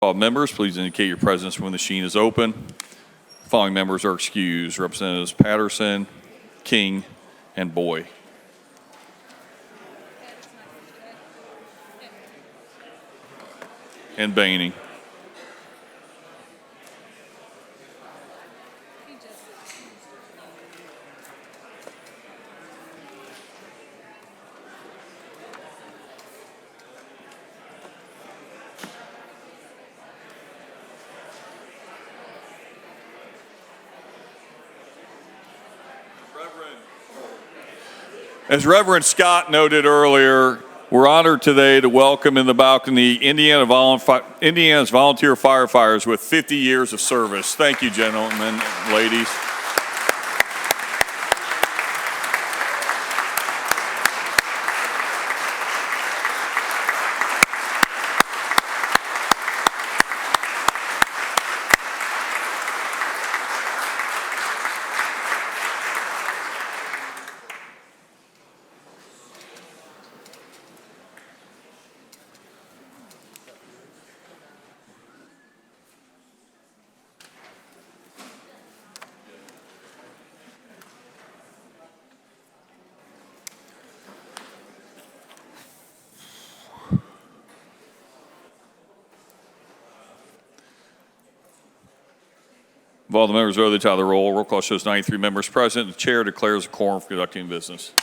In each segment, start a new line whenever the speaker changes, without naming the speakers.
All members, please indicate your presence when the machine is open. The following members are excused: Representatives Patterson, King, and Boy. And Behning. As Reverend Scott noted earlier, we're honored today to welcome in the balcony Indiana's volunteer firefighters with 50 years of service. Thank you, gentlemen and ladies. Of all the members voted to the roll. Roll call shows 93 members present. The chair declares a quorum for conducting business.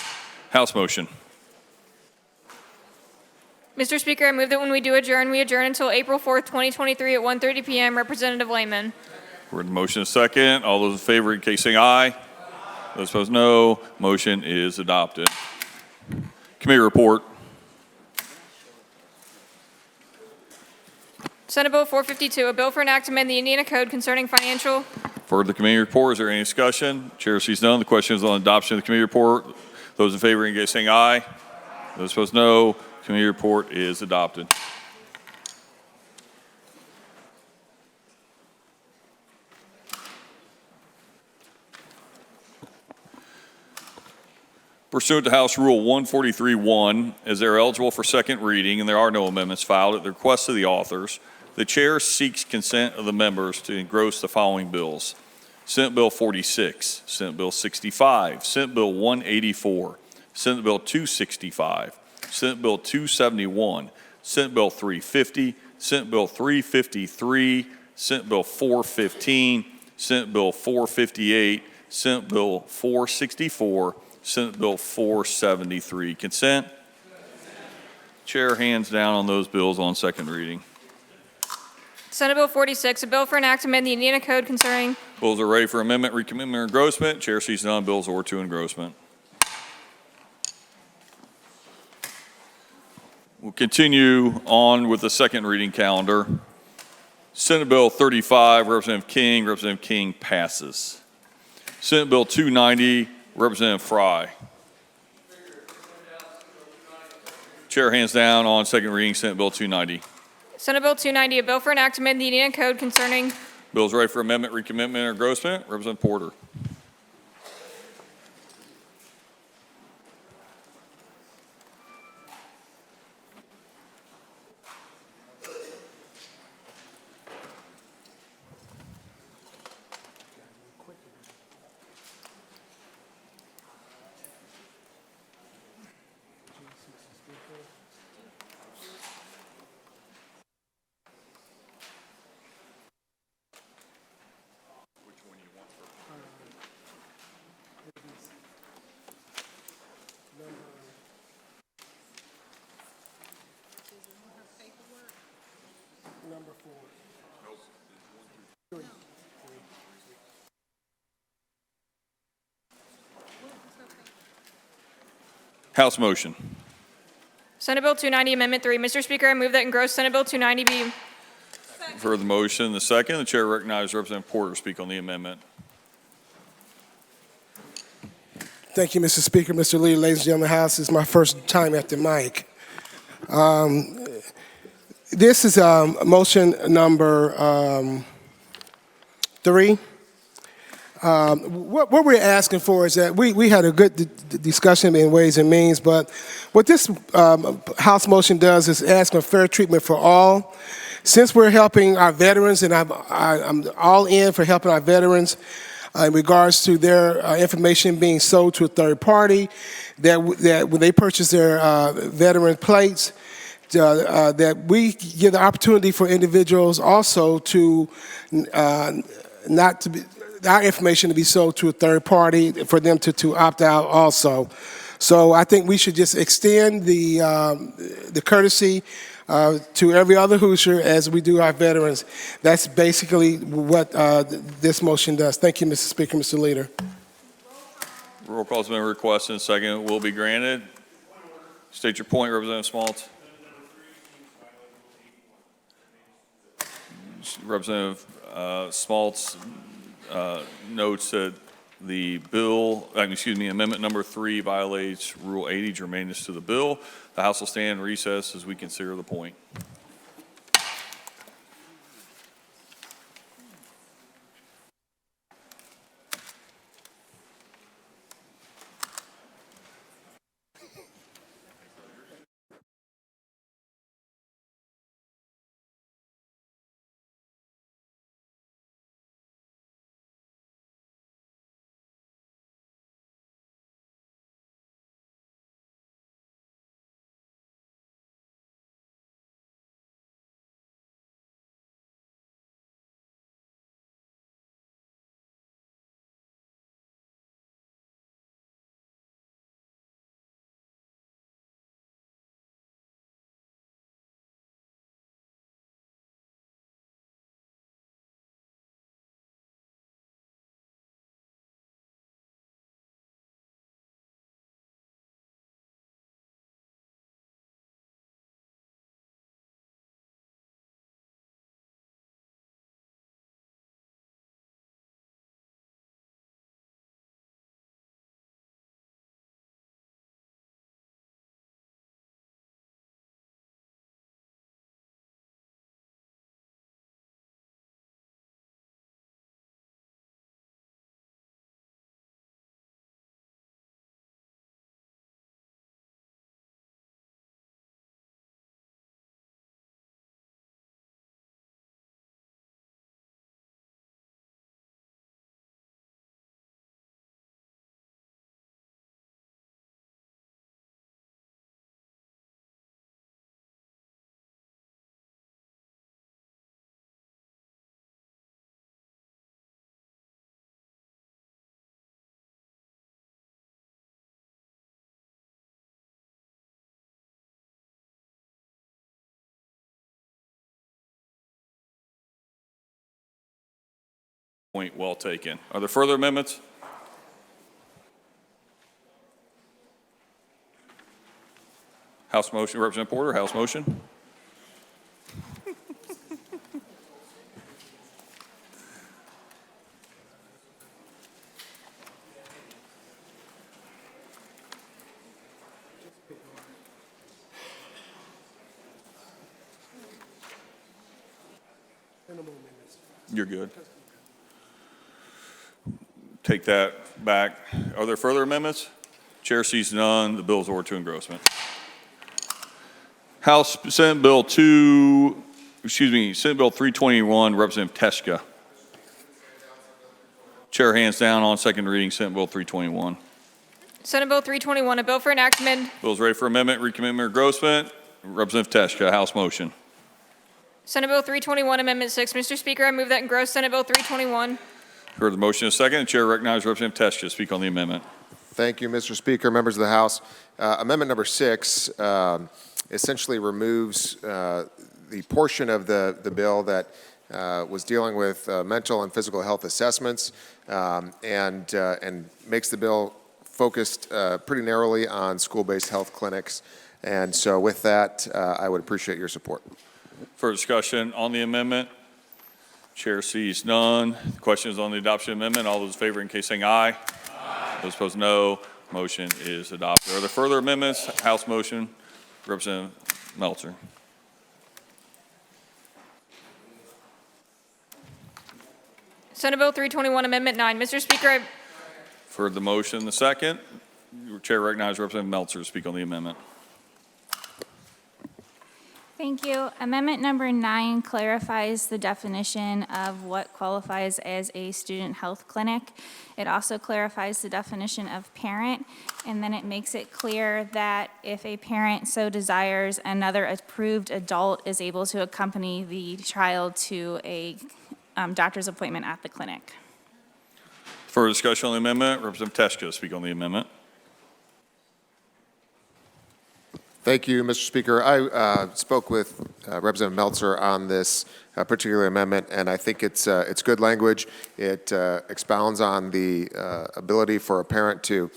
House motion.
Mr. Speaker, I move that when we do adjourn, we adjourn until April 4th, 2023 at 1:30 p.m. Representative Lehman.
We're in motion is second. All those in favor indicate saying aye. Those opposed no. Motion is adopted. Committee report.
Senate Bill 452, a bill for an act to amend the Indiana Code concerning financial.
For the committee report, is there any discussion? Chair sees none. The question is on adoption of the committee report. Those in favor indicate saying aye. Those opposed no. Committee report is adopted. Pursuant to House Rule 143-1, as they are eligible for second reading and there are no amendments filed at the request of the authors, the chair seeks consent of the members to engross the following bills: Senate Bill 46, Senate Bill 65, Senate Bill 184, Senate Bill 265, Senate Bill 271, Senate Bill 350, Senate Bill 353, Senate Bill 415, Senate Bill 458, Senate Bill 464, Senate Bill 473. Consent? Chair hands down on those bills on second reading.
Senate Bill 46, a bill for an act to amend the Indiana Code concerning.
Bills are ready for amendment, recommitment, or engrossment. Chair sees none. Bills or to engrossment. We'll continue on with the second reading calendar. Senate Bill 35, Representative King passes. Senate Bill 290, Representative Frye. Chair hands down on second reading Senate Bill 290.
Senate Bill 290, a bill for an act to amend the Indiana Code concerning.
Bills ready for amendment, recommitment, or engrossment. Representative Porter. House motion.
Senate Bill 290, Amendment 3. Mr. Speaker, I move that engrossed Senate Bill 290 be.
For the motion, the second, the chair recognizes Representative Porter to speak on the amendment.
Thank you, Mr. Speaker. Mr. Lee, ladies and gentlemen of the House, this is my first time at the mic. This is motion number 3. What we're asking for is that we had a good discussion in Ways and Means, but what this House motion does is ask for fair treatment for all. Since we're helping our veterans, and I'm all in for helping our veterans in regards to their information being sold to a third party, that when they purchase their veteran plates, that we give the opportunity for individuals also to not to be, our information to be sold to a third party, for them to opt out also. So I think we should just extend the courtesy to every other Hoosier as we do our veterans. That's basically what this motion does. Thank you, Mr. Speaker, Mr. Leader.
Roll call's been requested and second will be granted. State your point, Representative Smaltz. Representative Smaltz notes that the bill, amendment number 3 violates Rule 80, germaneness to the bill. The House will stand in recess as we consider the point. Point well taken. Are there further amendments? House motion, Representative Porter, House motion. You're good. Take that back. Are there further amendments? Chair sees none. The bill is ordered to engrossment. House Senate Bill 321, Representative Teshka. Chair hands down on second reading, Senate Bill 321.
Senate Bill 321, a bill for enactment.
Bill is ready for amendment, recommitment, engrossment. Representative Teshka, House motion.
Senate Bill 321, Amendment 6. Mr. Speaker, I move that engross Senate Bill 321.
Heard the motion in a second. The chair recognizes Representative Teshka to speak on the amendment.
Thank you, Mr. Speaker, members of the House. Amendment number 6 essentially removes the portion of the bill that was dealing with mental and physical health assessments and makes the bill focused pretty narrowly on school-based health clinics. And so with that, I would appreciate your support.
For discussion on the amendment, chair sees none. The question is on the adoption amendment. All those in favor in case saying aye. Aye. Those opposed no. Motion is adopted. Are there further amendments? House motion, Representative Meltzer.
Senate Bill 321, Amendment 9. Mr. Speaker, I...
For the motion, the second, your chair recognizes Representative Meltzer to speak on the amendment.
Thank you. Amendment number 9 clarifies the definition of what qualifies as a student health clinic. It also clarifies the definition of parent, and then it makes it clear that if a parent so desires, another approved adult is able to accompany the child to a doctor's appointment at the clinic.
Further discussion on the amendment? Representative Teshka, speak on the amendment.
Thank you, Mr. Speaker. I spoke with Representative Meltzer on this particular amendment, and I think it's good language. It expounds on the ability for a parent to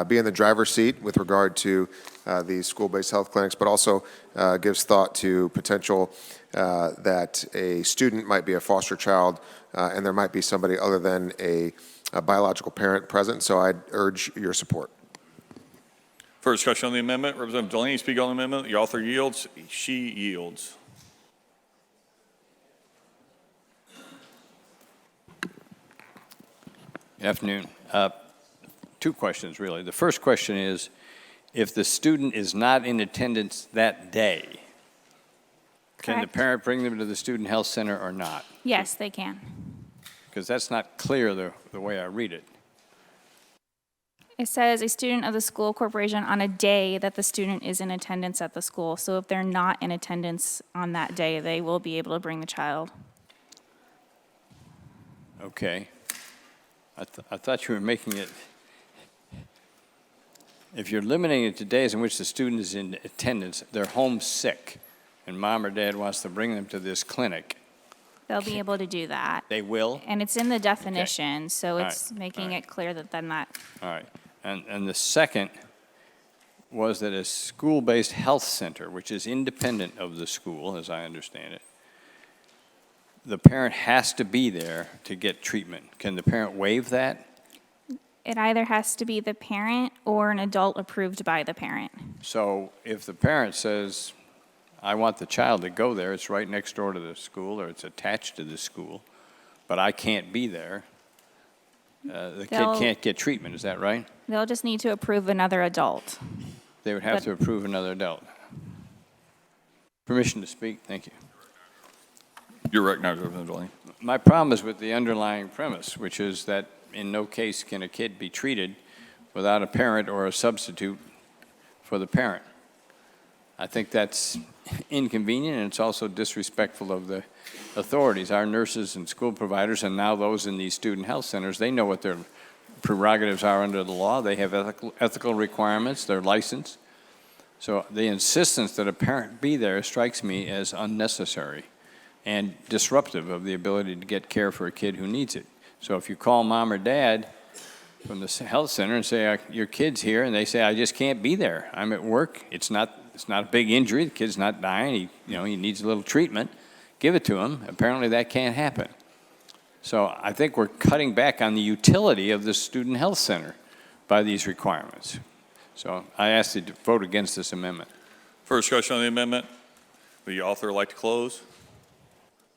be in the driver's seat with regard to the school-based health clinics, but also gives thought to potential that a student might be a foster child, and there might be somebody other than a biological parent present. So I'd urge your support.
Further discussion on the amendment? Representative Delaney, speak on the amendment. The author yields. She yields.
Good afternoon. Two questions, really. The first question is, if the student is not in attendance that day, can the
Correct.
parent bring them to the student health center or not?
Yes, they can.
Because that's not clear the way I read it.
It says a student of the school corporation on a day that the student is in attendance at the school. So if they're not in attendance on that day, they will be able to bring the child.
Okay. I thought you were making it, if you're limiting it to days in which the student is in attendance, they're home sick, and mom or dad wants to bring them to this clinic,
They'll be able to do that.
they will?
And it's in the definition, so
All
it's
right.
making
All right.
it clear that they're not.
All right. And the second was that a school-based health center, which is independent of the school, as I understand it, the parent has to be there to get treatment. Can the parent waive that?
It either has to be the parent or an adult approved by the parent.
So if the parent says, I want the child to go there, it's right next door to the school or it's attached to the school, but I can't be there, the kid
They'll-
can't get treatment, is that right?
They'll just need to approve another adult.
They would have
But-
to approve another adult. Permission to speak, thank you.
You're recognized, Representative Delaney.
My problem is with the underlying premise, which is that in no case can a kid be treated without a parent or a substitute for the parent. I think that's inconvenient, and it's also disrespectful of the authorities. Our nurses and school providers, and now those in these student health centers, they know what their prerogatives are under the law. They have ethical requirements. They're licensed. So the insistence that a parent be there strikes me as unnecessary and disruptive of the ability to get care for a kid who needs it. So if you call mom or dad from the health center and say, your kid's here, and they say, I just can't be there. I'm at work. It's not a big injury. The kid's not dying. He needs a little treatment. Give it to him. Apparently that can't happen. So I think we're cutting back on the utility of the student health center by these requirements. So I ask you to vote against this amendment.
Further discussion on the amendment? Would the author like to close?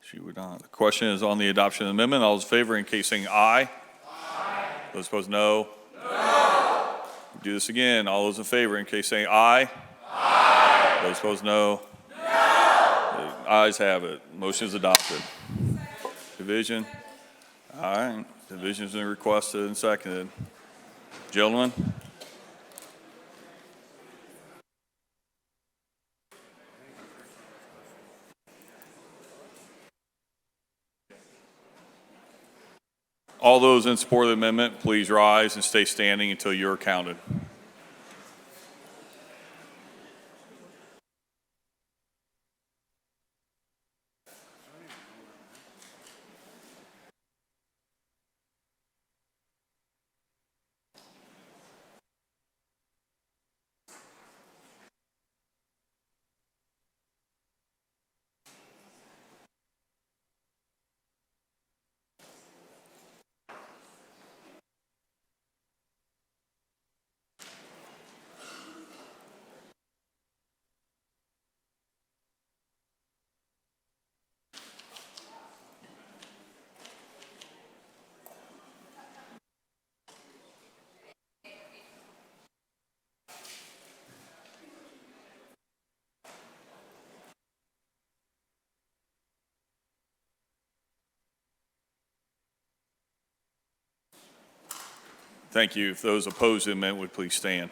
She would not. The question is on the adoption of the amendment. All those in favor indicate saying aye. Aye. Those opposed, no. No. Do this again. All those in favor indicate saying aye. Aye. Those opposed, no. No. The ayes have it. Motion is adopted. Division. All right. Division has been requested and seconded. Gentlemen. All those in support of the amendment, please rise and stay standing until you're counted. Thank you. If those opposed to the amendment would please stand.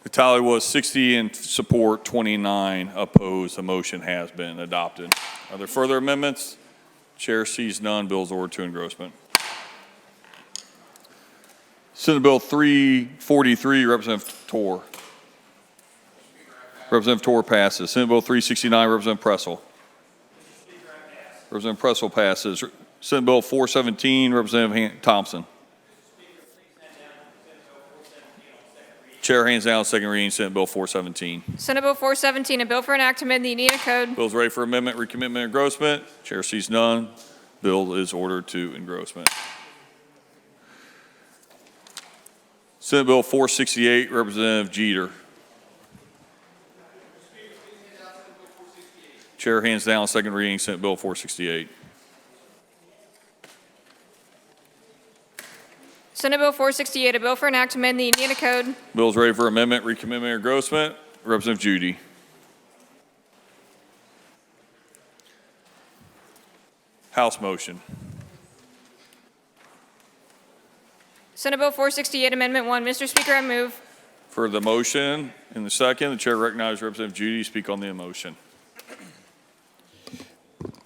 The tally was 60 in support, 29 opposed. The motion has been adopted. Are there further amendments? Chair sees none. Bill's ordered to engrossment. Senate Bill 343, Representative Torr. Representative Torr passes. Senate Bill 369, Representative Pressel. Representative Pressel passes. Senate Bill 417, Representative Thompson. Chair hands down second reading, Senate Bill 417.
Senate Bill 417, a bill for enactment of the Indiana Code.
Bill's ready for amendment, recommitment, engrossment. Chair sees none. Bill is ordered to engrossment. Senate Bill 468, Representative Jeter. Chair hands down second reading, Senate Bill 468.
Senate Bill 468, a bill for enactment of the Indiana Code.
Bill's ready for amendment, recommitment, engrossment. Representative Judy. House motion.
Senate Bill 468, Amendment 1. Mr. Speaker, I move.
For the motion in the second, the chair recognizes Representative Judy to speak on the motion.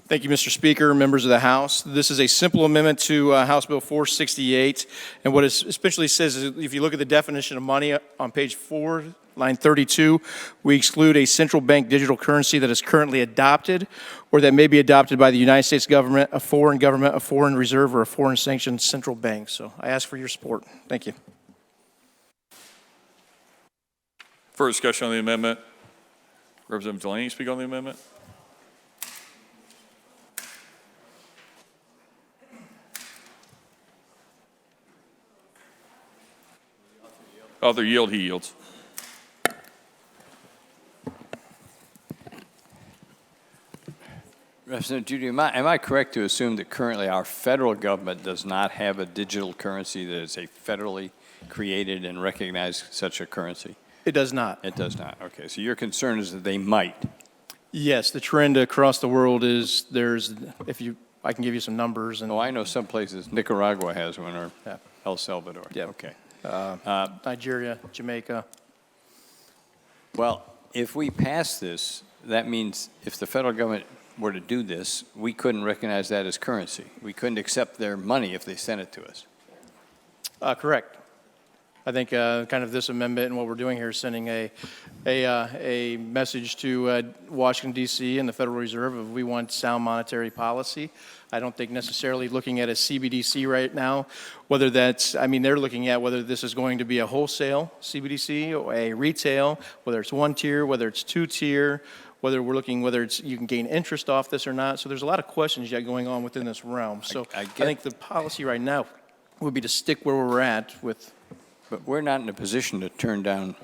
Thank you, Mr. Speaker, members of the House. This is a simple amendment to House Bill 468, and what it essentially says is if you look at the definition of money on page 4, line 32, we exclude a central bank digital currency that is currently adopted or that may be adopted by the United States government, a foreign reserve, or a foreign sanctioned central bank. So I ask for your support. Thank you.
Further discussion on the amendment. Representative Delaney, speak on the amendment. Author yield, he yields.
Representative Judy, am I correct to assume that currently our federal government does not have a digital currency that is a federally created and recognized such a currency?
It does not.
It does not. Okay, so your concern is that they might.
Yes, the trend across the world is I can give you some numbers. And
Oh, I know some places, Nicaragua has one, or
Yeah.
El Salvador.
Yeah.
Okay.
Nigeria, Jamaica.
Well, if we pass this, that means if the federal government were to do this, we couldn't recognize that as currency. We couldn't accept their money if they sent it to us.
Correct. I think kind of this amendment and what we're doing here is sending a message to Washington, D.C. and the Federal Reserve of we want sound monetary policy. I don't think necessarily looking at a CBDC right now, whether that's, I mean, they're looking at whether this is going to be a wholesale CBDC or a retail, whether it's one tier, whether it's two tier, whether we're looking whether it's you can gain interest off this or not. So there's a lot of questions yet going on within this realm. So I think the policy right now would be to stick where we're at with.
But we're not in a position to turn down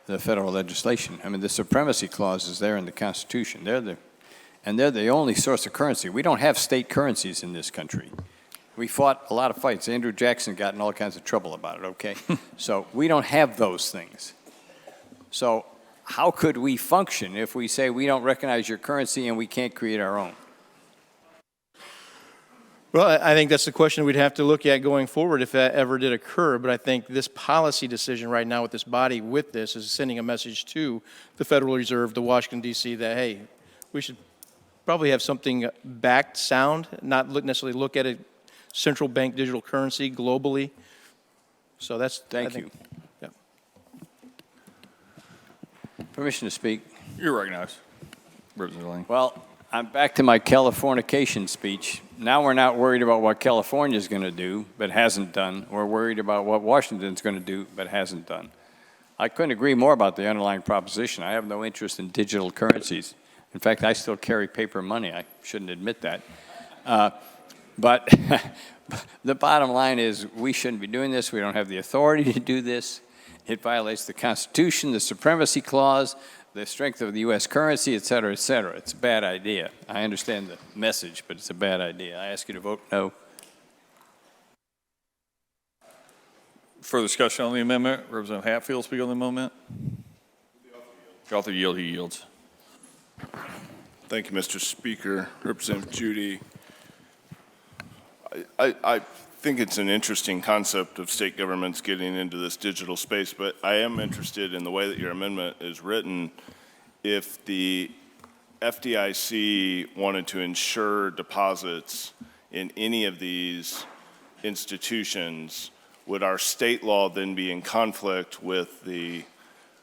the federal legislation. I mean, the supremacy clause is there in the Constitution. They're the only source of currency. We don't have state currencies in this country. We fought a lot of fights. Andrew Jackson got in all kinds of trouble about it, okay? So we don't have those things. So how could we function if we say we don't recognize your currency and we can't create our own?
Well, I think that's the question we'd have to look at going forward if that ever did occur. But I think this policy decision right now with this body with this is sending a message to the Federal Reserve, to Washington, D.C. that, hey, we should probably have something backed sound, not necessarily look at a central bank digital currency globally. So that's,
Thank you.
Yeah.
Permission to speak.
You're recognized. Representative Lane.
Well, I'm back to my Californication speech. Now we're not worried about what California's going to do, but hasn't done. We're worried about what Washington's going to do, but hasn't done. I couldn't agree more about the underlying proposition. I have no interest in digital currencies. In fact, I still carry paper money. I shouldn't admit that. But the bottom line is we shouldn't be doing this. We don't have the authority to do this. It violates the Constitution, the Supremacy Clause, the strength of the U.S. currency, et cetera, et cetera. It's a bad idea. I understand the message, but it's a bad idea. I ask you to vote no.
Further discussion on the amendment. Representative Hatfield speak on the amendment. The author yield, he yields.
Thank you, Mr. Speaker. Representative Judy. I think it's an interesting concept of state governments getting into this digital space, but I am interested in the way that your amendment is written. If the FDIC wanted to insure deposits in any of these institutions, would our state law then be in conflict with the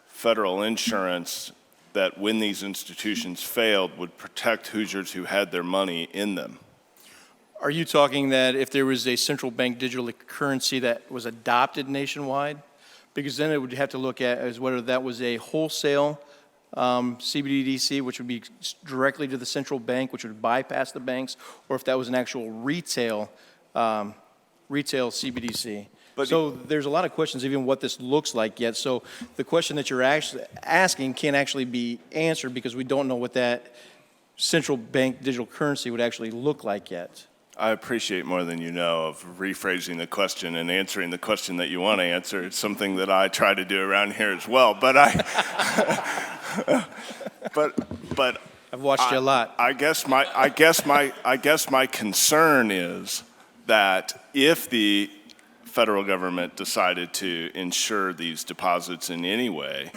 federal insurance that when these institutions failed would protect Hoosiers who had their money in them?
Are you talking that if there was a central bank digital currency that was adopted nationwide? Because then it would have to look at as whether that was a wholesale CBDC, which would be directly to the central bank, which would bypass the banks, or if that was an actual retail CBDC. So there's a lot of questions, even what this looks like yet. So the question that you're actually asking can't actually be answered because we don't know what that central bank digital currency would actually look like yet.
I appreciate more than you know of rephrasing the question and answering the question that you want to answer. It's something that I try to do around here as well. But but
I've watched you a lot.
I guess my concern is that if the federal government decided to insure these deposits in any way,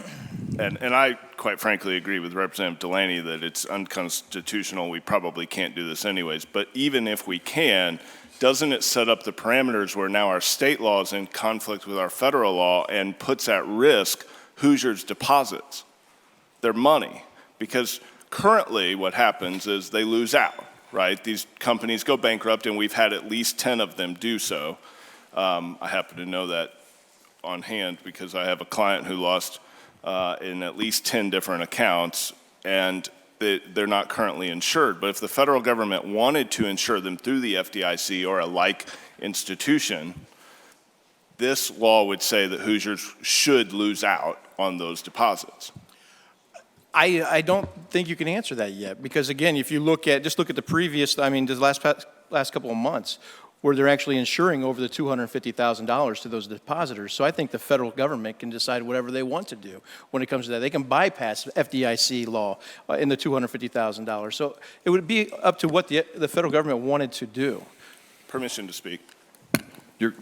and I quite frankly agree with Representative Delaney that it's unconstitutional, we probably can't do this anyways, but even if we can, doesn't it set up the parameters where now our state law is in conflict with our federal law and puts at risk Hoosiers' deposits, their money? Because currently what happens is they lose out, right? These companies go bankrupt and we've had at least 10 of them do so. I happen to know that on hand because I have a client who lost in at least 10 different accounts, and they're not currently insured. But if the federal government wanted to insure them through the FDIC or a like institution, this law would say that Hoosiers should lose out on those deposits.
I don't think you can answer that yet because, again, if you look at the previous, the last couple of months, where they're actually insuring over the $250,000 to those depositors. So I think the federal government can decide whatever they want to do when it comes to that. They can bypass FDIC law in the $250,000. So it would be up to what the federal government wanted to do.
Permission to speak.
You're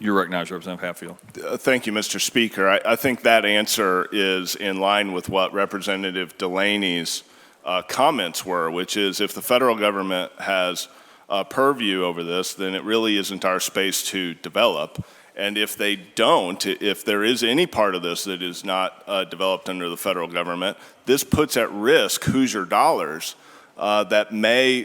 recognized, Representative Hatfield.
Thank you, Mr. Speaker. I think that answer is in line with what Representative Delaney's comments were, which is if the federal government has purview over this, then it really isn't our space to develop. And if they don't, if there is any part of this that is not developed under the federal government, this puts at risk Hoosier dollars that may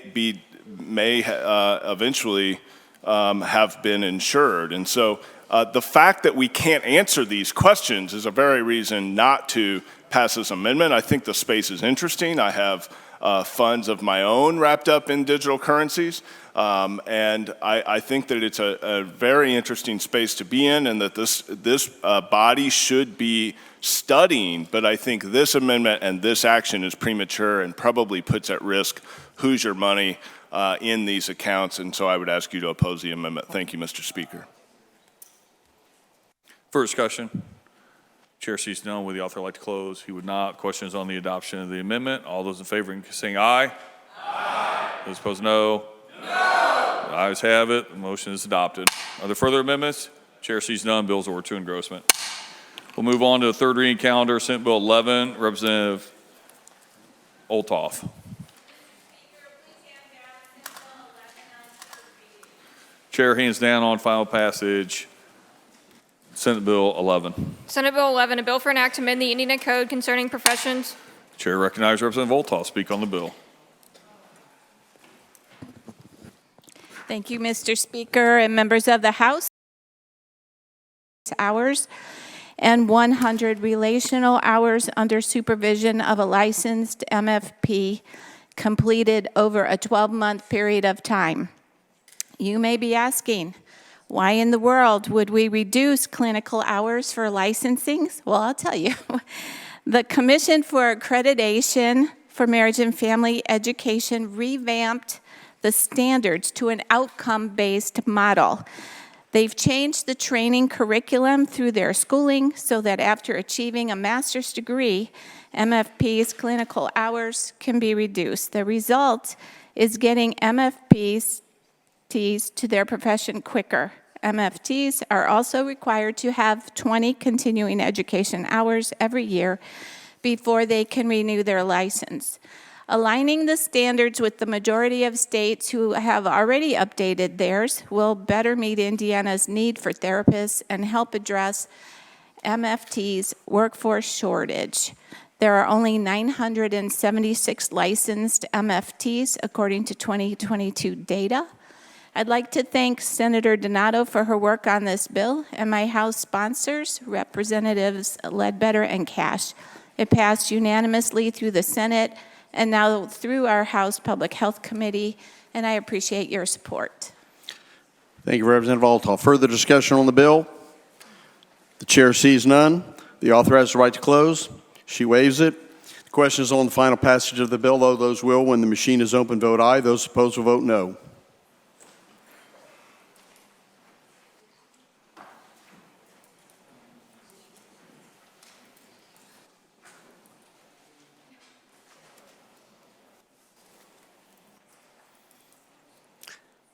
eventually have been insured. And so the fact that we can't answer these questions is a very reason not to pass this amendment. I think the space is interesting. I have funds of my own wrapped up in digital currencies. And I think that it's a very interesting space to be in, and that this body should be studying. But I think this amendment and this action is premature and probably puts at risk Hoosier money in these accounts. And so I would ask you to oppose the amendment. Thank you, Mr. Speaker.
For discussion, Chair sees none. Would the author like to close? He would not. Questions on the adoption of the amendment. All those in favor saying aye. Aye. Those opposed, no. No. The ayes have it. The motion is adopted. Are there further amendments? Chair sees none. Bills ordered to engrossment. We'll move on to the third reading calendar. Senate Bill 11, Representative Olthoff. Chair hands down on final passage. Senate Bill 11.
Senate Bill 11, a bill for an act to amend the Indiana Code concerning professions.
Chair recognizes Representative Olthoff. Speak on the bill.
Thank you, Mr. Speaker and members of the House. Hours and 100 relational hours under supervision of a licensed MFP completed over a 12-month period of time. You may be asking, why in the world would we reduce clinical hours for licensing? Well, I'll tell you. The Commission for Accreditation for Marriage and Family Education revamped the standards to an outcome-based model. They've changed the training curriculum through their schooling so that after achieving a master's degree, MFP's clinical hours can be reduced. The result is getting MFPs to their profession quicker. MFTs are also required to have 20 continuing education hours every year before they can renew their license. Aligning the standards with the majority of states who have already updated theirs will better meet Indiana's need for therapists and help address MFT's workforce shortage. There are only 976 licensed MFTs according to 2022 data. I'd like to thank Senator Donato for her work on this bill and my House sponsors, Representatives Ledbetter and Cash. It passed unanimously through the Senate and now through our House Public Health Committee, and I appreciate your support.
Thank you, Representative Olthoff. Further discussion on the bill? The chair sees none. The author has the right to close. She waives it. The question is on the final passage of the bill. Though those will, when the machine is open, vote aye. Those opposed will vote no.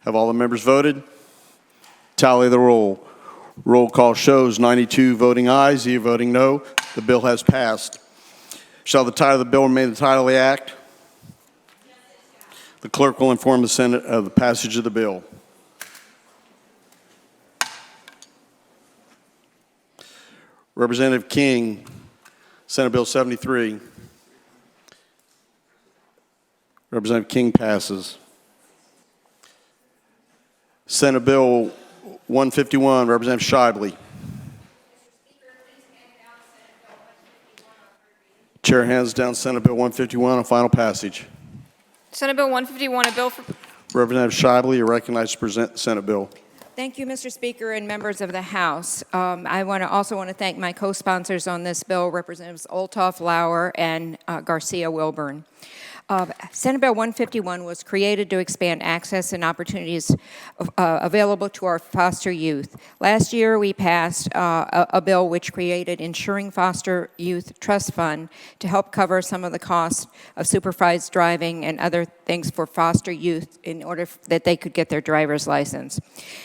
Have all the members voted? Tally the roll. Roll call shows 92 voting ayes, 0 voting no. The bill has passed. Shall the title of the bill remain the title of the act? The clerk will inform the Senate of the passage of the bill. Representative King, Senate Bill 73. Representative King passes. Senate Bill 151, Representative Shively. Chair hands down Senate Bill 151 on final passage.
Senate Bill 151, a bill for...
Representative Shively, you're recognized to present the Senate bill.
Thank you, Mr. Speaker and members of the House. I also want to thank my co-sponsors on this bill, Representatives Olthoff, Lauer, and Garcia-Wilburn. Senate Bill 151 was created to expand access and opportunities available to our foster youth. Last year, we passed a bill which created Insuring Foster Youth Trust Fund to help cover some of the costs of supervised driving and other things for foster youth in order that they could get their driver's license.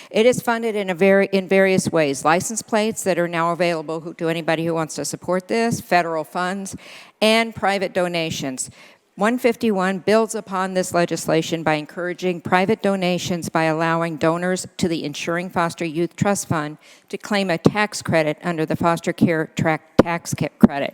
It is funded in various ways. License plates that are now available to anybody who wants to support this, federal funds, and private donations. 151 builds upon this legislation by encouraging private donations by allowing donors to the Insuring Foster Youth Trust Fund to claim a tax credit under the foster care tax credit.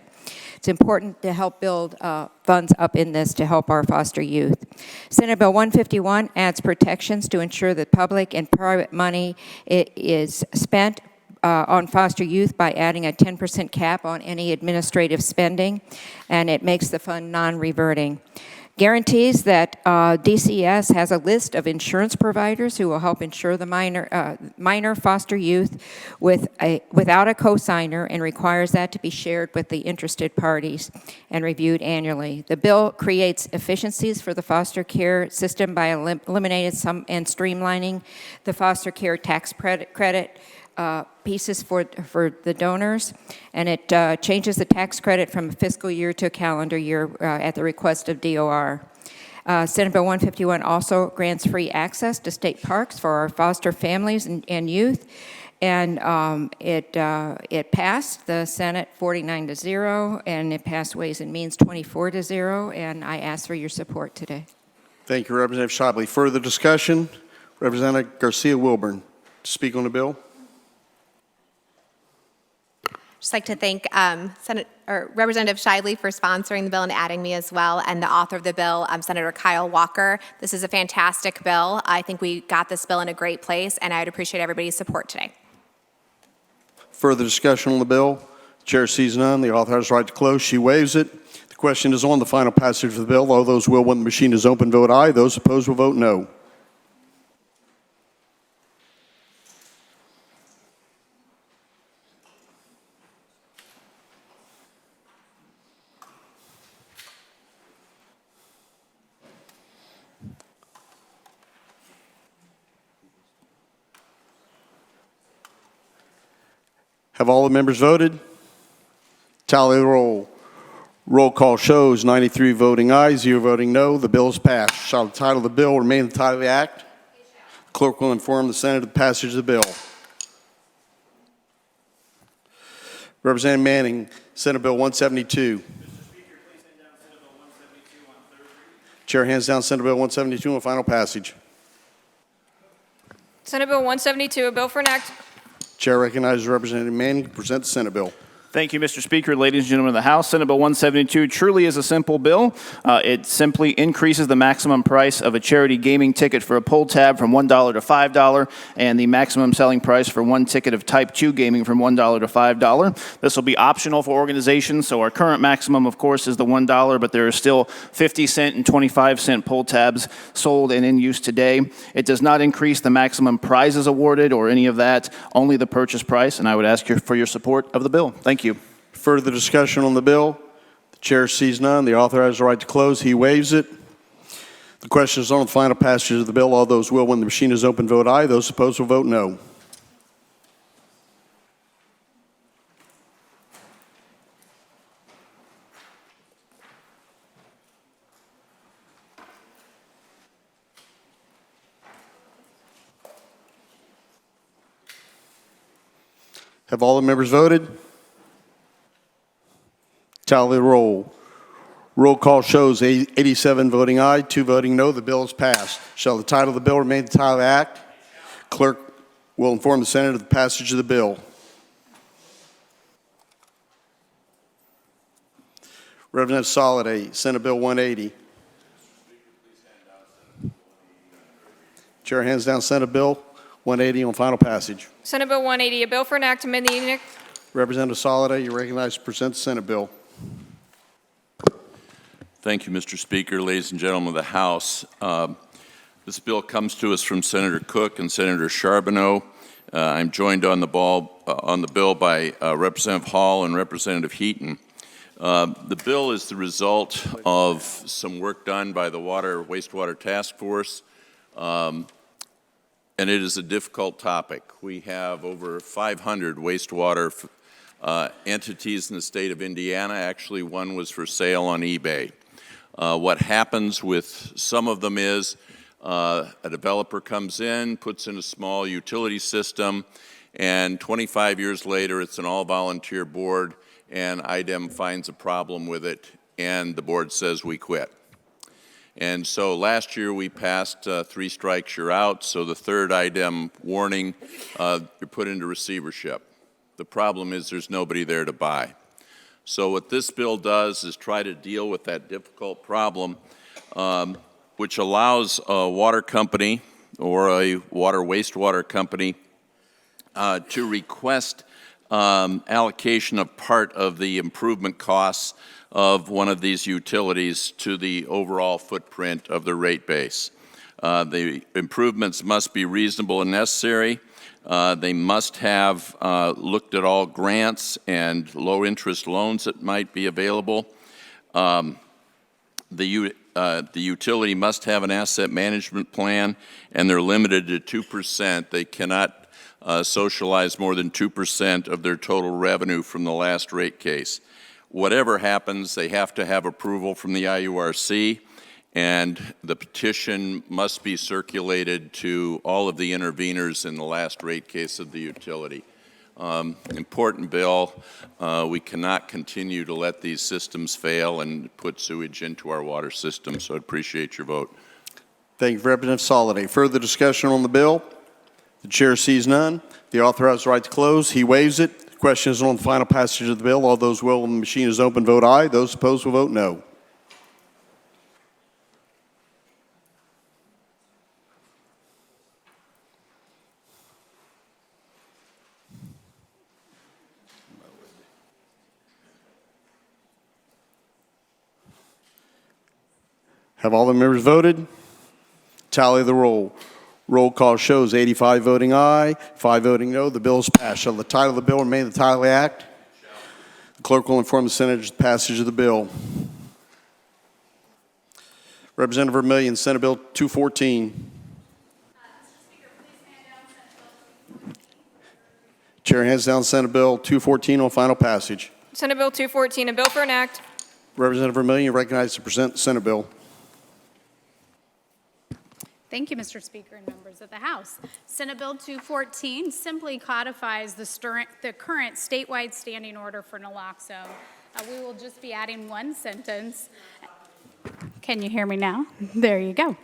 It's important to help build funds up in this to help our foster youth. Senate Bill 151 adds protections to ensure that public and private money is spent on foster youth by adding a 10% cap on any administrative spending, and it makes the fund non-reverting. Guarantees that DCS has a list of insurance providers who will help insure the minor foster youth without a cosigner, and requires that to be shared with the interested parties and reviewed annually. The bill creates efficiencies for the foster care system by eliminating some and streamlining the foster care tax credit pieces for the donors, and it changes the tax credit from a fiscal year to a calendar year at the request of DOR. Senate Bill 151 also grants free access to state parks for our foster families and youth, and it passed the Senate 49-0, and it passed Ways and Means 24-0, and I ask for your support today.
Thank you, Representative Shibley. Further discussion? Representative Garcia-Wilburn to speak on the bill.
Just like to thank Representative Shibley for sponsoring the bill and adding me as well, and the author of the bill, Senator Kyle Walker. This is a fantastic bill. I think we got this bill in a great place, and I would appreciate everybody's support today.
Further discussion on the bill? The chair sees none. The author has the right to close. She waives it. The question is on the final passage of the bill. All those will, when the machine is open, vote aye. Those opposed will vote no. Have all the members voted? Tally the roll. Roll call shows 93 voting aye, 0 voting no. The bill is passed. Shall the title of the bill remain the title of the act? The clerk will inform the Senate of the passage of the bill. Representative Behning, Senate Bill 172. Mr. Speaker, please hand down Senate Bill 172 on third reading. Chair hands down Senate Bill 172 on final passage.
Senate Bill 172, a bill for enact.
Chair recognizes Representative Manning to present the Senate bill.
Thank you, Mr. Speaker. Ladies and gentlemen of the House, Senate Bill 172 truly is a simple bill. It simply increases the maximum price of a charity gaming ticket for a pull tab from $1 to $5, and the maximum selling price for one ticket of Type 2 gaming from $1 to $5. This will be optional for organizations, so our current maximum, of course, is the $1, but there are still 50-cent and 25-cent pull tabs sold and in use today. It does not increase the maximum prizes awarded or any of that, only the purchase price, and I would ask for your support of the bill. Thank you.
Further discussion on the bill? The chair sees none. The author has the right to close. He waives it. The question is on the final passage of the bill. All those will, when the machine is open, vote aye. Those opposed will vote no. Have all the members voted? Tally the roll. Roll call shows 87 voting aye, 2 voting no. The bill is passed. Shall the title of the bill remain the title of the act? Clerk will inform the Senate of the passage of the bill. Representative Soliday, Senate Bill 180. Chair hands down Senate Bill 180 on final passage.
Senate Bill 180, a bill for enact amend the edict.
Representative Soliday, you're recognized to present the Senate bill.
Thank you, Mr. Speaker. Ladies and gentlemen of the House, this bill comes to us from Senator Cook and Senator Charbonneau. I'm joined on the bill by Representative Hall and Representative Heaton. The bill is the result of some work done by the Wastewater Task Force, and it is a difficult topic. We have over 500 wastewater entities in the state of Indiana. Actually, one was for sale on eBay. What happens with some of them is a developer comes in, puts in a small utility system, and 25 years later, it's an all-volunteer board, and IDEM finds a problem with it, and the board says we quit. And so last year we passed 3 strikes, you're out. So the third item, warning, you're put into receivership. The problem is there's nobody there to buy. So what this bill does is try to deal with that difficult problem, which allows a water company or a wastewater company to request allocation of part of the improvement costs of one of these utilities to the overall footprint of the rate base. The improvements must be reasonable and necessary. They must have looked at all grants and low-interest loans that might be available. The utility must have an asset management plan, and they're limited to 2%. They cannot socialize more than 2% of their total revenue from the last rate case. Whatever happens, they have to have approval from the IURC, and the petition must be circulated to all of the interveners in the last rate case of the utility. Important bill. We cannot continue to let these systems fail and put sewage into our water system, so I appreciate your vote.
Thank you, Representative Soliday. Further discussion on the bill? The chair sees none. The author has the right to close. He waives it. The question is on the final passage of the bill. All those will, when the machine is open, vote aye. Those opposed will vote no. Have all the members voted? Tally the roll. Roll call shows 85 voting aye, 5 voting no. The bill is passed. Shall the title of the bill remain the title of the act? The clerk will inform the senators of the passage of the bill. Representative Vermillion, Senate Bill 214. Chair hands down Senate Bill 214 on final passage.
Senate Bill 214, a bill for an act.
Representative Vermillion, you're recognized to present the Senate bill.
Thank you, Mr. Speaker and members of the House. Senate Bill 214 simply codifies the current statewide standing order for naloxone. We will just be adding one sentence. Can you hear me now? There you go.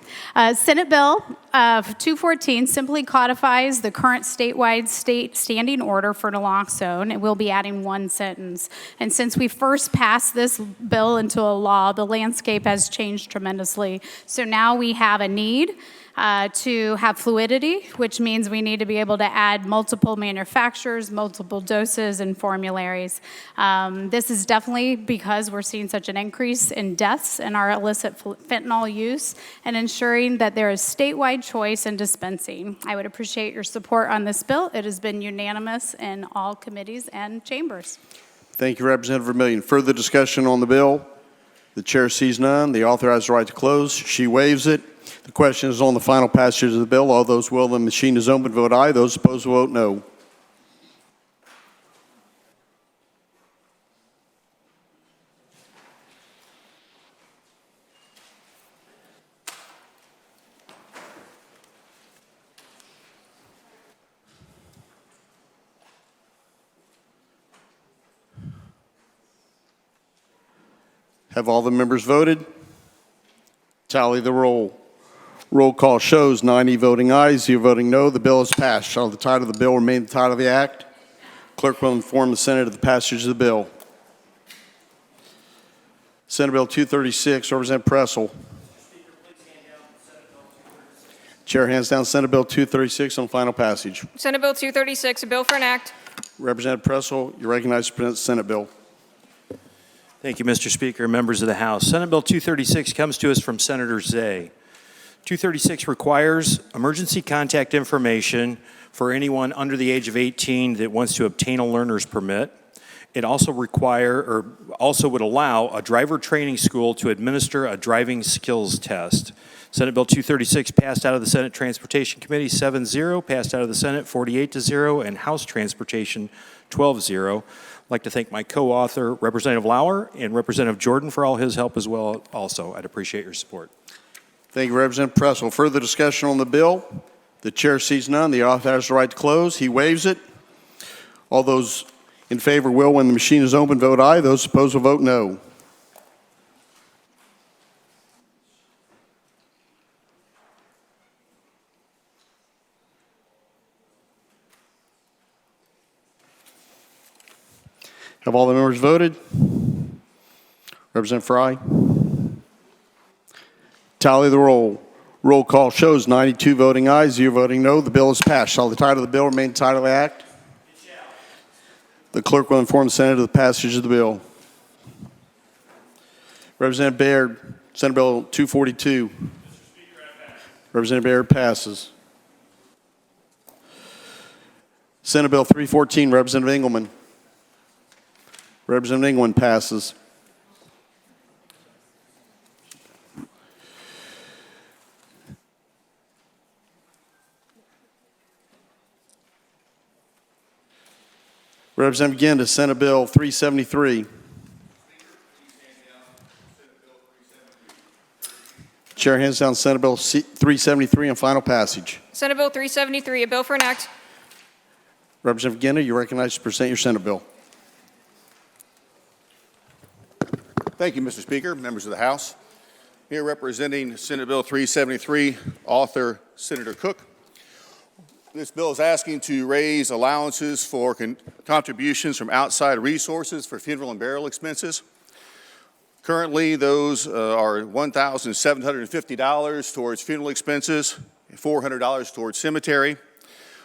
Senate Bill 214 simply codifies the current statewide standing order for naloxone, and we'll be adding one sentence. And since we first passed this bill into a law, the landscape has changed tremendously. So now we have a need to have fluidity, which means we need to be able to add multiple manufacturers, multiple doses, and formularies. This is definitely because we're seeing such an increase in deaths in our illicit fentanyl use and ensuring that there is statewide choice in dispensing. I would appreciate your support on this bill. It has been unanimous in all committees and chambers.
Thank you, Representative Vermillion. Further discussion on the bill? The chair sees none. The author has the right to close. She waives it. The question is on the final passage of the bill. All those will, the machine is open, vote aye. Those opposed will vote no. Have all the members voted? Tally the roll. Roll call shows 90 voting aye, 0 voting no. The bill is passed. Shall the title of the bill remain the title of the act? Clerk will inform the Senate of the passage of the bill. Senate Bill 236, Representative Pressel. Chair hands down Senate Bill 236 on final passage.
Senate Bill 236, a bill for an act.
Representative Pressel, you're recognized to present the Senate bill.
Thank you, Mr. Speaker, members of the House. Senate Bill 236 comes to us from Senator Zay. 236 requires emergency contact information for anyone under the age of 18 that wants to obtain a learner's permit. It also would allow a driver training school to administer a driving skills test. Senate Bill 236 passed out of the Senate Transportation Committee 7-0, passed out of the Senate 48-0, and House Transportation 12-0. I'd like to thank my co-author, Representative Lauer, and Representative Jordan for all his help as well also. I'd appreciate your support.
Thank you, Representative Pressel. Further discussion on the bill? The chair sees none. The author has the right to close. He waives it. All those in favor will, when the machine is open, vote aye. Those opposed will vote no. Have all the members voted? Representative Frye? Tally the roll. Roll call shows 92 voting ayes, 0 voting no. The bill is passed. Shall the title of the bill remain the title of the act? The clerk will inform the Senate of the passage of the bill. Representative Baird, Senate Bill 242. Representative Baird passes. Senate Bill 314, Representative Engelmann. Representative Engelmann passes. Representative McGuire, Senate Bill 373. Chair hands down Senate Bill 373 on final passage.
Senate Bill 373, a bill for an act.
Representative McGuire, you're recognized to present your Senate bill.
Thank you, Mr. Speaker, members of the House. Here representing Senate Bill 373, author Senator Cook. This bill is asking to raise allowances for contributions from outside resources for funeral and burial expenses. Currently, those are $1,750 towards funeral expenses, $400 towards cemetery.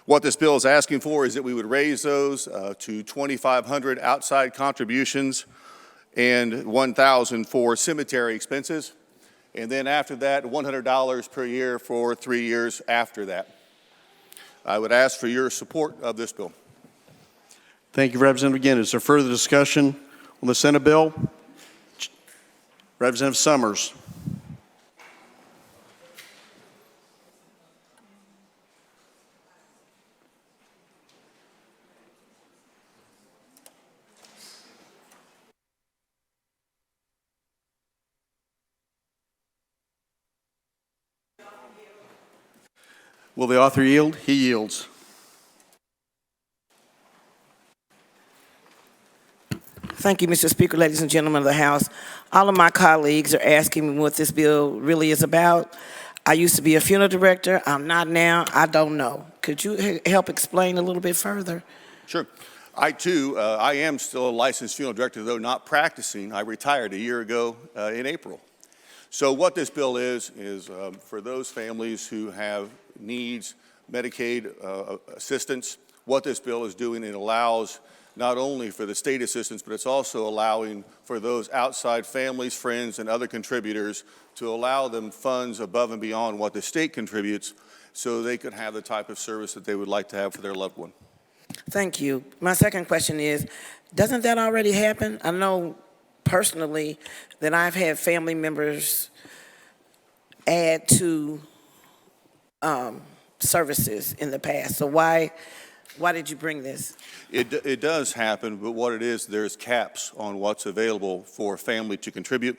What this bill is asking for is that we would raise those to $2,500 outside contributions and $1,000 for cemetery expenses. And then after that, $100 per year for 3 years after that. I would ask for your support of this bill.
Thank you, Representative McGuire. Is there further discussion on the Senate bill? Representative Summers. Will the author yield? He yields.
Thank you, Mr. Speaker, ladies and gentlemen of the House. All of my colleagues are asking me what this bill really is about. I used to be a funeral director. I'm not now. I don't know. Could you help explain a little bit further?
Sure. I, too, I am still a licensed funeral director, though not practicing. I retired a year ago in April. So what this bill is for those families who have needs, Medicaid assistance, what this bill is doing, it allows not only for the state assistance, but it's also allowing for those outside families, friends, and other contributors to allow them funds above and beyond what the state contributes so they could have the type of service that they would like to have for their loved one.
Thank you. My second question is, doesn't that already happen? I know personally that I've had family members add to services in the past. So why did you bring this?
It does happen, but what it is, there's caps on what's available for a family to contribute.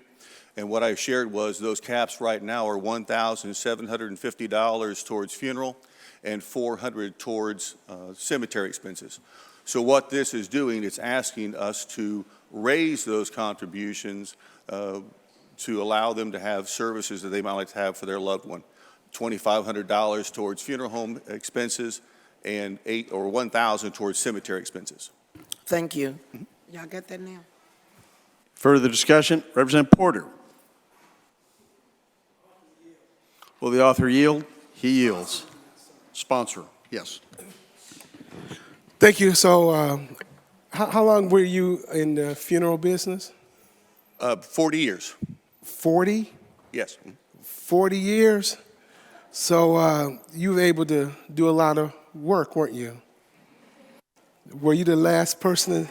And what I shared was those caps right now are $1,750 towards funeral and $400 towards cemetery expenses. So what this is doing, it's asking us to raise those contributions to allow them to have services that they might like to have for their loved one. $2,500 towards funeral home expenses and $1,000 towards cemetery expenses.
Thank you. Y'all get that now?
Further discussion? Representative Porter. Will the author yield? He yields. Sponsor, yes.
Thank you. So how long were you in the funeral business?
40 years.
40?
Yes.
40 years? So you were able to do a lot of work, weren't you? Were you the last person?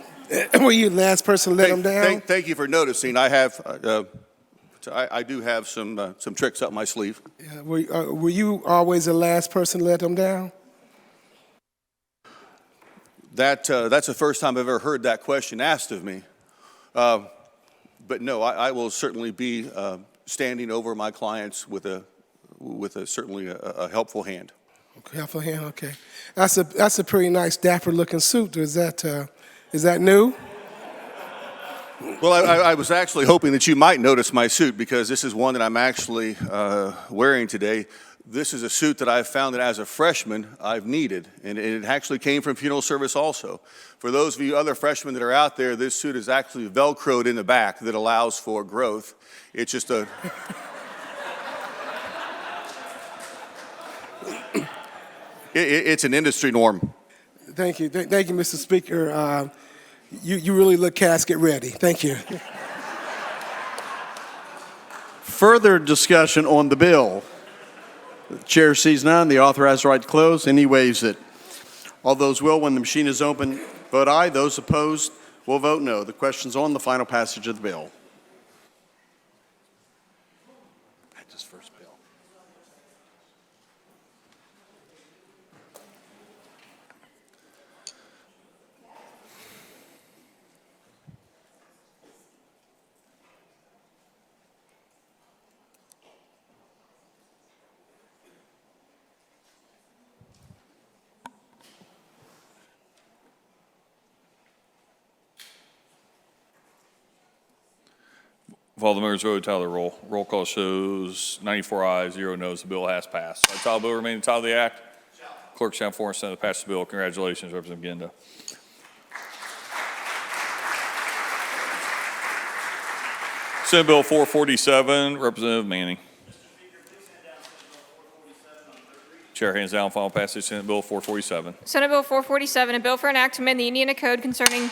Were you the last person to let them down?
Thank you for noticing. I have, I do have some tricks up my sleeve.
Yeah, were you always the last person to let them down?
That's the first time I've ever heard that question asked of me. But no, I will certainly be standing over my clients with certainly a helpful hand.
Okay, helpful hand. Okay, that's a pretty nice, dapper-looking suit. Is that new?
Well, I was actually hoping that you might notice my suit because this is one that I'm actually wearing today. This is a suit that I've found that as a freshman I've needed, and it actually came from funeral service also. For those of you other freshmen that are out there, this suit is actually Velcroed in the back that allows for growth. It's just a... it's an industry norm.
Thank you. Thank you, Mr. Speaker. You really look casket ready. Thank you.
Further discussion on the bill. The chair sees none. The author has the right to close, and he waives it. All those will, when the machine is open, vote aye. Those opposed will vote no. The question's on the final passage of the bill.
If all the members voted, tally the roll. Roll call shows 94 ayes, 0 noes. The bill has passed. The title bill remain the title of the act. Clerk shall inform Senate to pass the bill. Congratulations, Representative Guinta. Senate Bill 447, Representative Manning. Chair hands down final passage Senate Bill 447.
Senate Bill 447, a bill for an act to amend the Indiana Code concerning...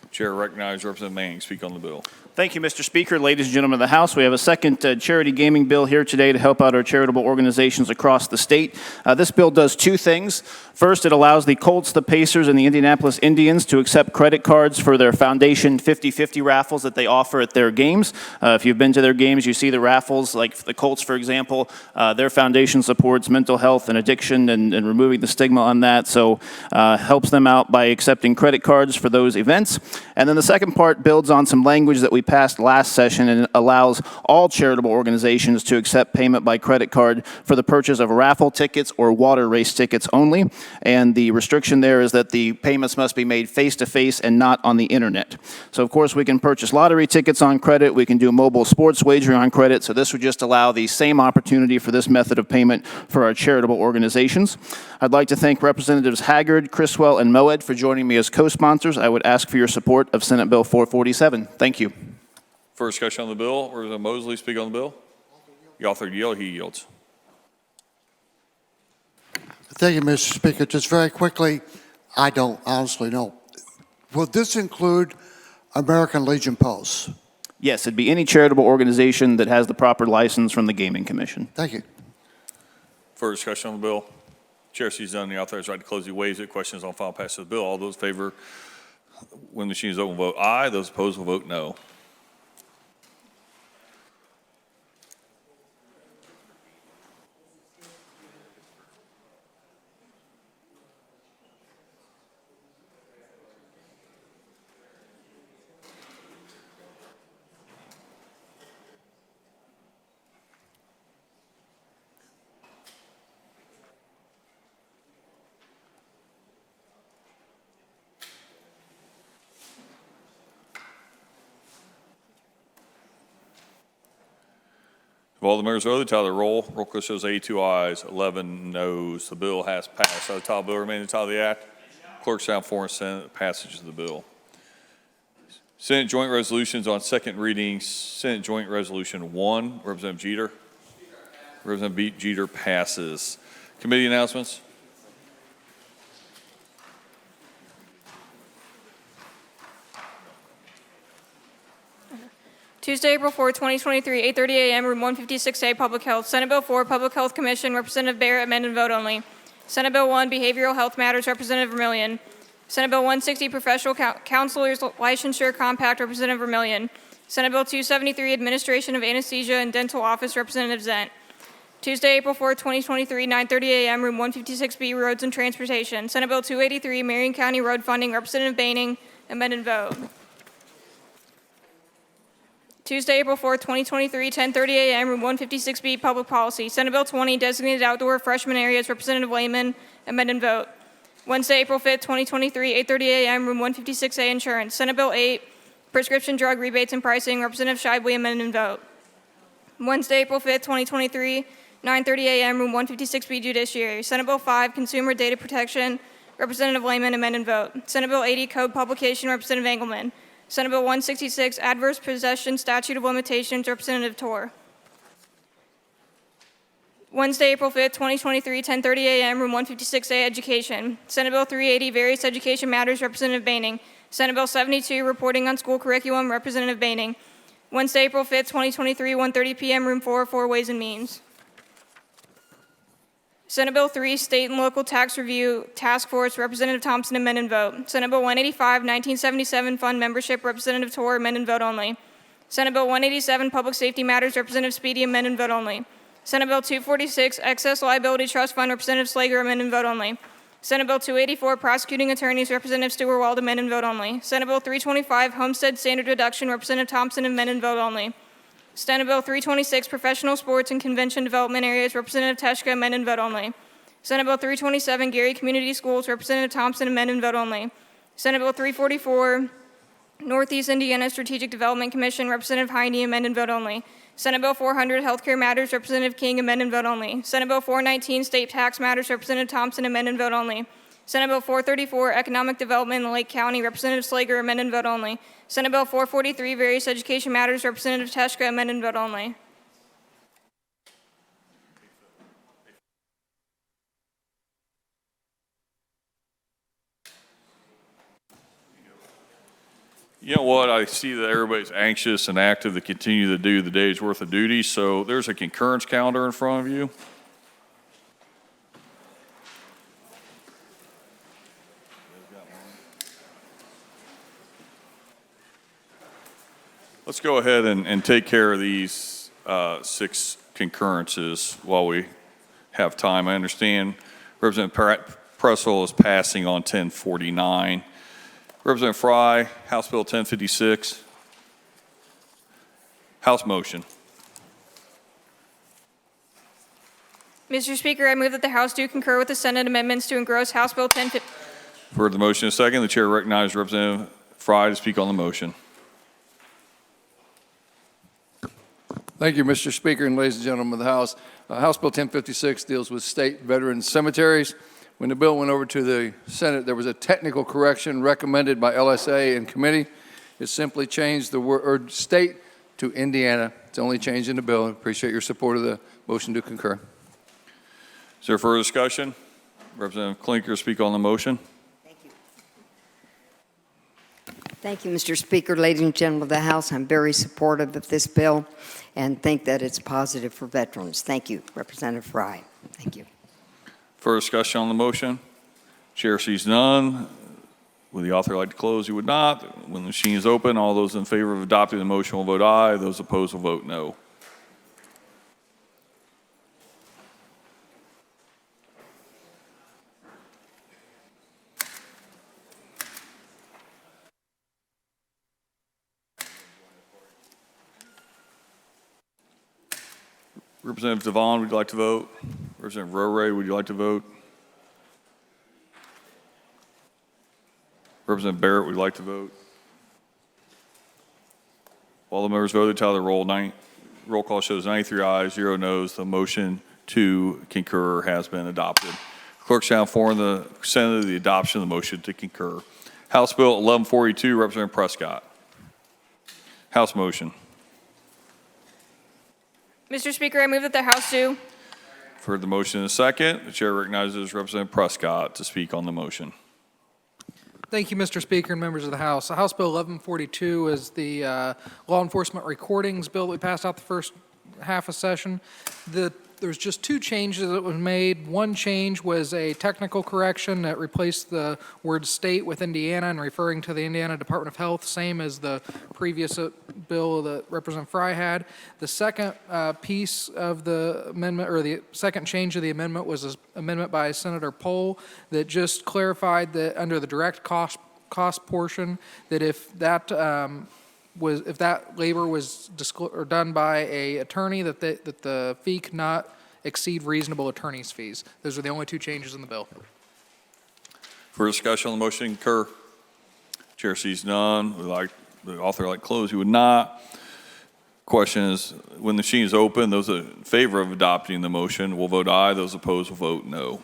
Chair recognizes Representative Manning. Speak on the bill.
Thank you, Mr. Speaker. Ladies and gentlemen of the House, we have a second charity gaming bill here today to help out our charitable organizations across the state. This bill does two things. First, it allows the Colts, the Pacers, and the Indianapolis Indians to accept credit cards for their foundation 50-50 raffles that they offer at their games. If you've been to their games, you see the raffles, like the Colts, for example. Their foundation supports mental health and addiction and removing the stigma on that, so helps them out by accepting credit cards for those events. And then the second part builds on some language that we passed last session, and it allows all charitable organizations to accept payment by credit card for the purchase of raffle tickets or water race tickets only. And the restriction there is that the payments must be made face-to-face and not on the internet. So, of course, we can purchase lottery tickets on credit. We can do mobile sports wagering on credit. So this would just allow the same opportunity for this method of payment for our charitable organizations. I'd like to thank Representatives Haggard, Criswell, and Moed for joining me as co-sponsors. I would ask for your support of Senate Bill 447. Thank you.
For discussion on the bill, Representative Moseley speak on the bill. The author yield, he yields.
Thank you, Mr. Speaker. Just very quickly, I don't honestly know. Will this include American Legion Posts?
Yes, it'd be any charitable organization that has the proper license from the Gaming Commission.
Thank you.
For discussion on the bill, Chair sees none. The author has right to close. He waives it. Questions on final passage of the bill. All those in favor, when the machine is open, vote aye. Those opposed will vote no. If all the members voted, tally the roll. Roll call shows 82 ayes, 11 noes. The bill has passed. So the title bill remains the title of the act. Clerk shall inform Senate passage of the bill. Senate Joint Resolutions on second reading. Senate Joint Resolution 1. Representative Jeter. Representative Jeter passes. Committee announcements.
Tuesday, April 4, 2023, 8:30 a.m., room 156A, Public Health. Senate Bill 4, Public Health Commission, Representative Barrett, amend and vote only. Senate Bill 1, Behavioral Health Matters, Representative Vermillion. Senate Bill 160, Professional Counselors Licensure Compact, Representative Vermillion. Senate Bill 273, Administration of Anesthesia and Dental Office, Representative Zent. Tuesday, April 4, 2023, 9:30 a.m., room 156B, Roads and Transportation. Senate Bill 283, Marion County Road Funding, Representative Behning, amend and vote. Tuesday, April 4, 2023, 10:30 a.m., room 156B, Public Policy. Senate Bill 20, Designated Outdoor Refreshment Areas, Representative Lehman, amend and vote. Wednesday, April 5, 2023, 8:30 a.m., room 156A, Insurance. Senate Bill 8, Prescription Drug Rebates and Pricing, Representative Shively, amend and vote. Wednesday, April 5, 2023, 9:30 a.m., room 156B, Judiciary. Senate Bill 5, Consumer Data Protection, Representative Lehman, amend and vote. Senate Bill 80, Code Publication, Representative Engelmann. Senate Bill 166, Adverse Possession Statute of Limitations, Representative Torr. Wednesday, April 5th, 2023, 10:30 a.m., room 156A, Education. Senate Bill 380, Various Education Matters, Representative Behning. Senate Bill 72, Reporting on School Curriculum, Representative Behning. Wednesday, April 5th, 2023, 1:30 p.m., room 404, Ways and Means. Senate Bill 3, State and Local Tax Review Task Force, Representative Thompson, amend and vote. Senate Bill 185, 1977, Fund Membership, Representative Torr, amend and vote only. Senate Bill 187, Public Safety Matters, Representative Speedy, amend and vote only. Senate Bill 246, Excess Liability Trust Fund, Representative Slager, amend and vote only. Senate Bill 284, Prosecuting Attorneys, Representative Steuerwald, amend and vote only. Senate Bill 325, Homestead Standard Deduction, Representative Thompson, amend and vote only. Senate Bill 326, Professional Sports and Convention Development Areas, Representative Teshka, amend and vote only. Senate Bill 327, Gary Community Schools, Representative Thompson, amend and vote only. Senate Bill 344, Northeast Indiana Strategic Development Commission, Representative Heine, amend and vote only. Senate Bill 400, Healthcare Matters, Representative King, amend and vote only. Senate Bill 419, State Tax Matters, Representative Thompson, amend and vote only. Senate Bill 434, Economic Development in Lake County, Representative Slager, amend and vote only. Senate Bill 443, Various Education Matters, Representative Teshka, amend and vote only.
You know what? I see that everybody's anxious and active to continue to do the day's worth of duty, so there's a concurrence calendar in front of you. Let's go ahead and take care of these 6 concurrences while we have time. I understand Representative Pressel is passing on 1049. Representative Frye, House Bill 1056. House motion.
Mr. Speaker, I move that the House do concur with the Senate amendments to engross House Bill 1050.
For the motion, a second. The chair recognizes Representative Frye to speak on the motion.
Thank you, Mr. Speaker, and ladies and gentlemen of the House. House Bill 1056 deals with state veteran cemeteries. When the bill went over to the Senate, there was a technical correction recommended by LSA and committee. It simply changed the word state to Indiana. It's the only change in the bill. I appreciate your support of the motion to concur.
Is there further discussion? Representative Klinker, speak on the motion.
Thank you, Mr. Speaker. Ladies and gentlemen of the House, I'm very supportive of this bill and think that it's positive for veterans. Thank you, Representative Frye. Thank you.
Further discussion on the motion? Chair sees none. Would the author like to close? He would not. When the machine is open, all those in favor of adopting the motion will vote aye. Those opposed will vote no. Representative DeVon, would you like to vote? Representative Rowray, would you like to vote? Representative Barrett, would you like to vote? All the members voted, tally the roll. Roll call shows 93 ayes, 0 noes. The motion to concur has been adopted. Clerk shall inform the Senate of the adoption of the motion to concur. House Bill 1142, Representative Prescott. House motion.
Mr. Speaker, I move that the House do.
For the motion in a second, the chair recognizes Representative Prescott to speak on the motion.
Thank you, Mr. Speaker and members of the House. House Bill 1142 is the law enforcement recordings bill that we passed out the first half of session. There's just 2 changes that were made. One change was a technical correction that replaced the word state with Indiana and referring to the Indiana Department of Health, same as the previous bill that Representative Frye had. The second piece of the amendment, or the second change of the amendment, was an amendment by Senator Pohl that just clarified that under the direct cost portion, that if that if that labor was done by a attorney, that the fee could not exceed reasonable attorney's fees. Those are the only 2 changes in the bill.
For discussion on the motion, concur. Chair sees none. Would the author like to close? He would not. Question is, when the machine is open, those in favor of adopting the motion will vote aye. Those opposed will vote no.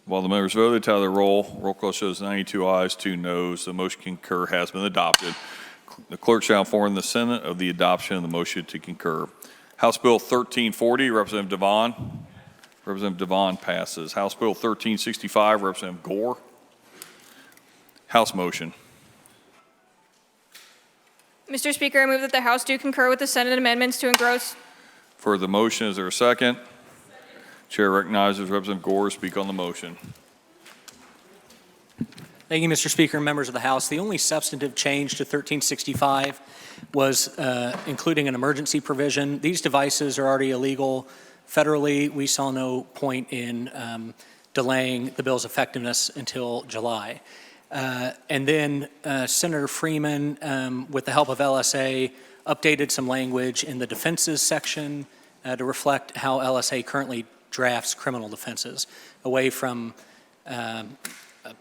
While the members voted, tally the roll. Roll call shows 92 ayes, 2 noes. The motion to concur has been adopted. The clerk shall inform the Senate of the adoption of the motion to concur. House Bill 1340, Representative DeVon. Representative DeVon passes. House Bill 1365, Representative Gore. House motion.
Mr. Speaker, I move that the House do concur with the Senate amendments to engross.
For the motion, is there a second? Chair recognizes Representative Gore to speak on the motion.
Thank you, Mr. Speaker and members of the House. The only substantive change to 1365 was including an emergency provision. These devices are already illegal federally. We saw no point in delaying the bill's effectiveness until July. And then Senator Freeman, with the help of LSA, updated some language in the defenses section to reflect how LSA currently drafts criminal defenses, away from a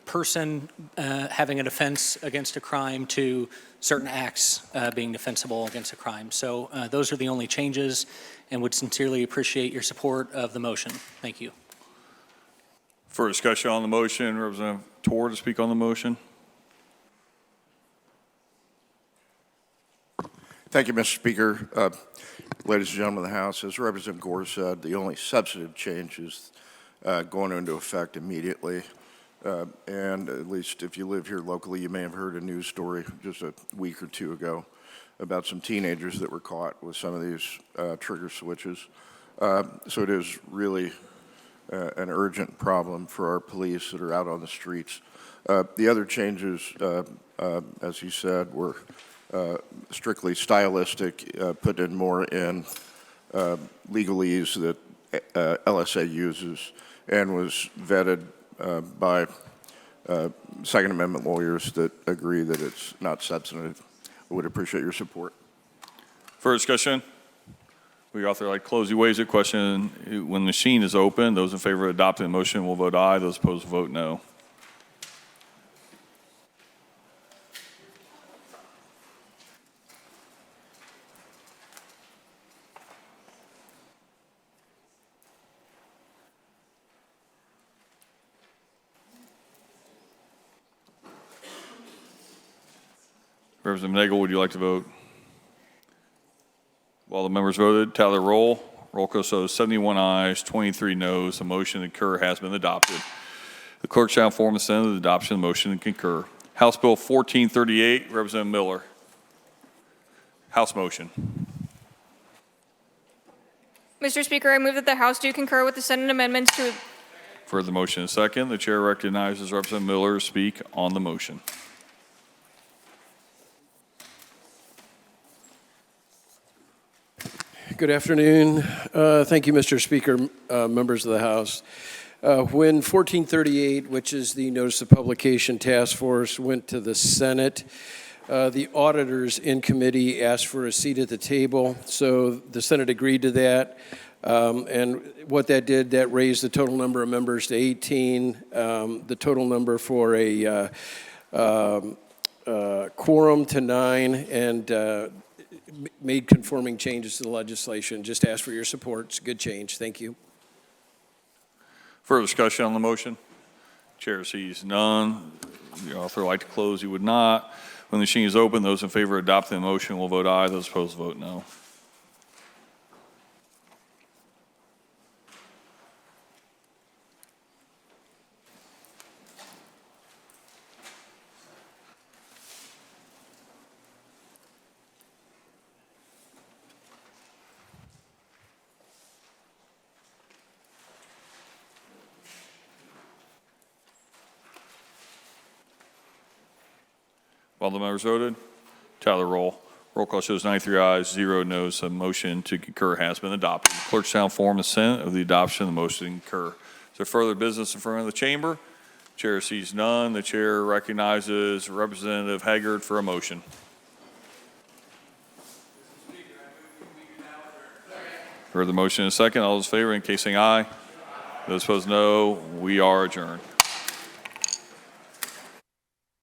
person having a defense against a crime to certain acts being defensible against a crime. So those are the only changes, and would sincerely appreciate your support of the motion. Thank you.
For discussion on the motion, Representative Torr to speak on the motion.
Thank you, Mr. Speaker. Ladies and gentlemen of the House, as Representative Gore said, the only substantive change is going into effect immediately. And at least if you live here locally, you may have heard a news story just a week or two ago about some teenagers that were caught with some of these trigger switches. So it is really an urgent problem for our police that are out on the streets. The other changes, as you said, were strictly stylistic, put in more in legalese that LSA uses, and was vetted by Second Amendment lawyers that agree that it's not substantive. I would appreciate your support.
For discussion, we author like close. You waives it. Question: when the machine is open, those in favor of adopting the motion will vote aye. Those opposed will vote no. Representative Nagel, would you like to vote? While the members voted, tally the roll. Roll call shows 71 ayes, 23 noes. The motion to concur has been adopted. The clerk shall inform the Senate of the adoption of the motion to concur. House Bill 1438, Representative Miller. House motion.
Mr. Speaker, I move that the House do concur with the Senate amendments to.
For the motion is second. The chair recognizes Representative Miller to speak on the motion.
Good afternoon. Thank you, Mr. Speaker, members of the House. When 1438, which is the Notice of Publication Task Force, went to the Senate, the auditors in committee asked for a seat at the table, so the Senate agreed to that. And what that did, that raised the total number of members to 18, the total number for a quorum to 9, and made conforming changes to the legislation. Just ask for your support. It's a good change. Thank you.
Further discussion on the motion? Chair sees none. The author would like to close. He would not. When the machine is open, those in favor of adopting the motion will vote aye. Those opposed will vote no. While the members voted, tally the roll. Roll call shows 93 ayes, 0 noes. The motion to concur has been adopted. The clerk shall inform the Senate of the adoption of the motion to concur. Is there further business in front of the chamber? Chair sees none. The chair recognizes Representative Haggard for a motion. Heard the motion in a second. All those in favor, in case saying aye. Those opposed, no. We are adjourned.